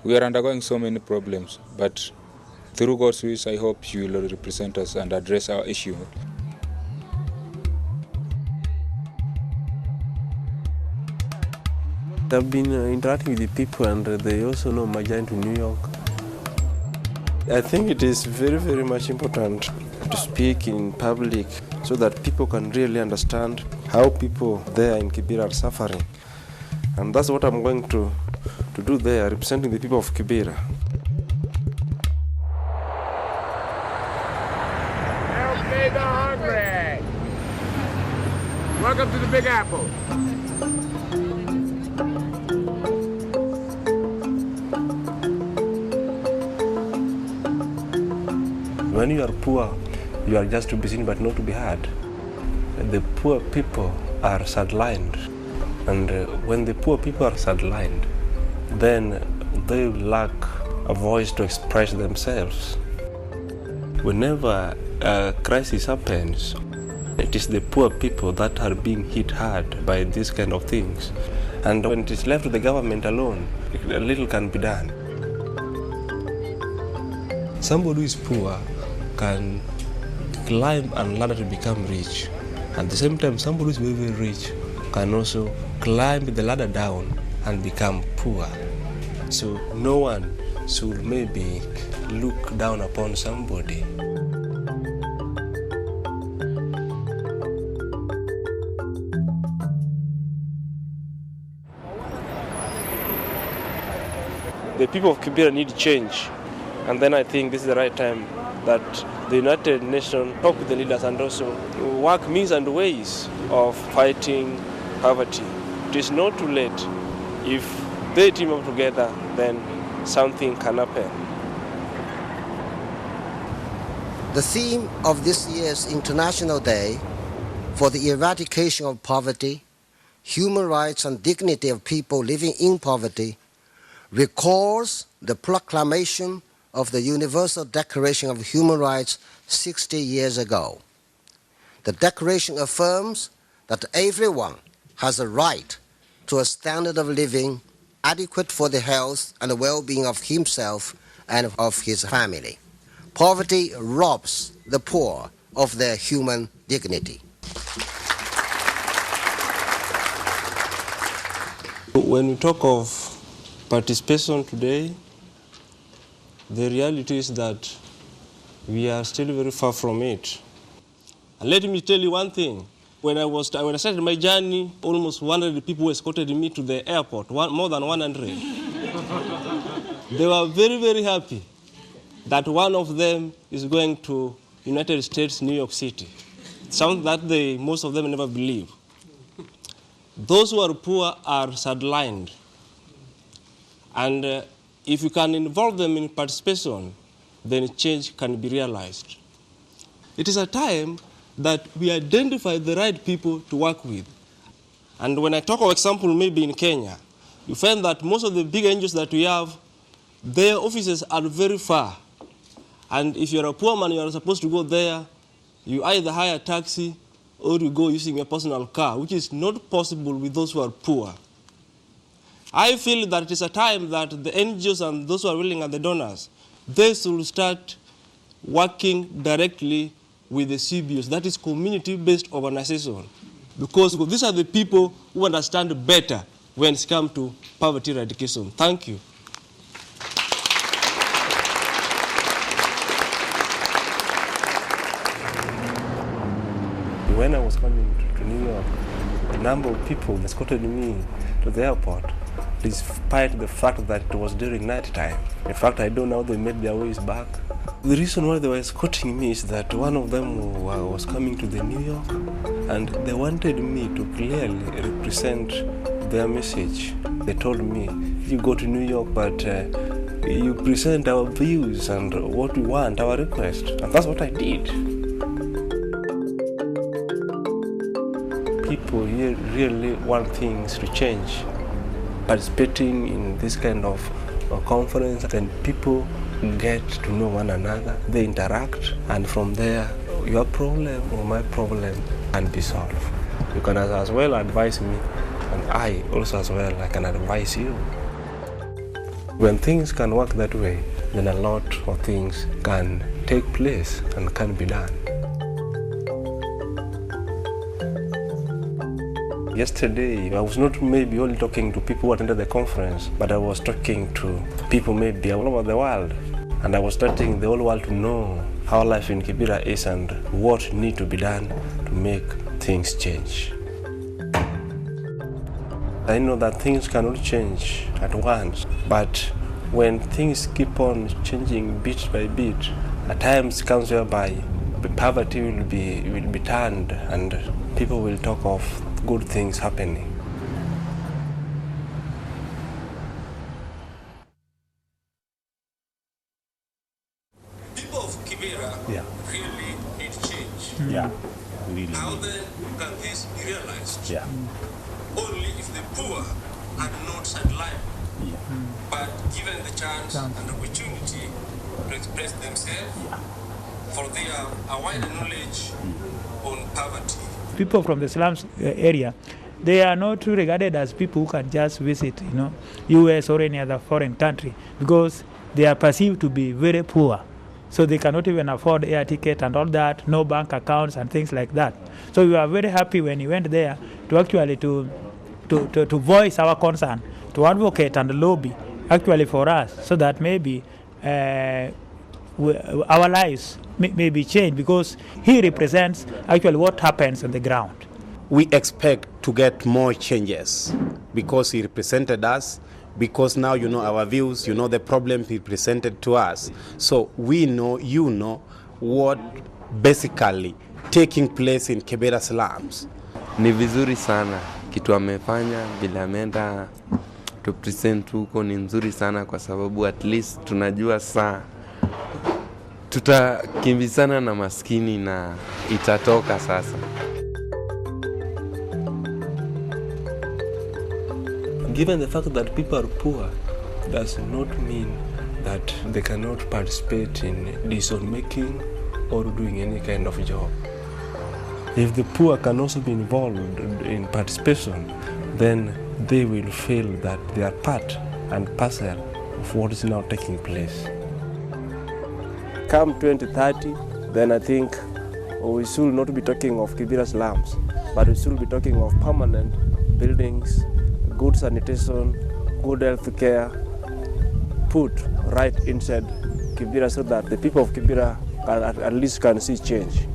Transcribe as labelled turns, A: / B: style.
A: We are undergoing so many problems, but through God's wish, I hope you will represent us and address our issue.
B: I've been interacting with the people, and they also know my journey to New York. I think it is very, very much important to speak in public so that people can really understand how people there in Kibera are suffering. And that's what I'm going to do there, representing the people of Kibera.
C: Okay, the hungry. Welcome to the Big Apple.
B: When you are poor, you are just to be seen but not to be heard. The poor people are sidelined. And when the poor people are sidelined, then they lack a voice to express themselves. Whenever a crisis happens, it is the poor people that are being hit hard by these kind of things. And when it is left to the government alone, little can be done. Somebody who is poor can climb and ladder to become rich. At the same time, somebody who is very, very rich can also climb the ladder down and become poor. So no one should maybe look down upon somebody. The people of Kibera need change, and then I think this is the right time that the United Nations talk with the leaders and also work means and ways of fighting poverty. It is not too late. If they team up together, then something can happen.
D: The theme of this year's International Day for the Eradication of Poverty, Human Rights and Dignity of People Living in Poverty recalls the proclamation of the Universal Declaration of Human Rights 60 years ago. The Declaration affirms that everyone has a right to a standard of living adequate for the health and the well-being of himself and of his family. Poverty robs the poor of their human dignity.
B: When we talk of participation today, the reality is that we are still very far from it. And let me tell you one thing. When I started my journey, almost 100 people escorted me to the airport, more than 100. They were very, very happy that one of them is going to United States, New York City. Something that most of them never believe. Those who are poor are sidelined. And if you can involve them in participation, then change can be realized. It is a time that we identify the right people to work with. And when I talk of example, maybe in Kenya, you find that most of the big NGOs that we have, their offices are very far. And if you're a poor man, you are supposed to go there, you either hire a taxi or you go using a personal car, which is not possible with those who are poor. I feel that it is a time that the NGOs and those who are willing and the donors, they should start working directly with the CBOs, that is community-based organization, because these are the people who understand better when it comes to poverty eradication. Thank you. When I was coming to New York, a number of people escorted me to the airport, despite the fact that it was during night time. In fact, I don't know how they made their ways back. The reason why they were escorting me is that one of them was coming to the New York, and they wanted me to clearly represent their message. They told me, you go to New York, but you present our views and what we want, our request. And that's what I did. People here really want things to change. Participating in this kind of conference, then people get to know one another, they interact, and from there, your problem or my problem can be solved. You can as well advise me, and I also as well, I can advise you. When things can work that way, then a lot of things can take place and can be done. Yesterday, I was not maybe only talking to people who attended the conference, but I was talking to people maybe all over the world. And I was letting the whole world to know how life in Kibera is and what needs to be done to make things change. I know that things cannot change at once, but when things keep on changing bit by bit, at times comes whereby poverty will be turned and people will talk of good things happening.
E: People of Kibera really need change.
F: Yeah, really.
E: How then can this be realized?
F: Yeah.
E: Only if the poor are not sidelined, but given the chance and opportunity to express themselves, for they have a wider knowledge on poverty.
G: People from the slums area, they are not regarded as people who can just visit, US or any other foreign country, because they are perceived to be very poor. So they cannot even afford air ticket and all that, no bank accounts and things like that. So we were very happy when we went there to actually to voice our concern, to advocate and lobby actually for us, so that maybe our lives may be changed, because he represents actually what happens on the ground.
F: We expect to get more changes because he represented us, because now you know our views, you know the problem he presented to us. So we know, you know, what basically taking place in Kibera slums.
H: Ni vizuri sana kitu amefanya, vile ameenda to present huko ni nzuri sana, kwa sababu at least tunajua saa tutakimbizana na maskini na itatoka sasa.
B: Given the fact that people are poor, does not mean that they cannot participate in decision making or doing any kind of job. If the poor can also be involved in participation, then they will feel that they are part and parcel of what is now taking place. Come 2030, then I think we should not be talking of Kibera slums, but we should be talking of permanent buildings, good sanitation, good health care, put right inside Kibera, so that the people of Kibera at least can see change.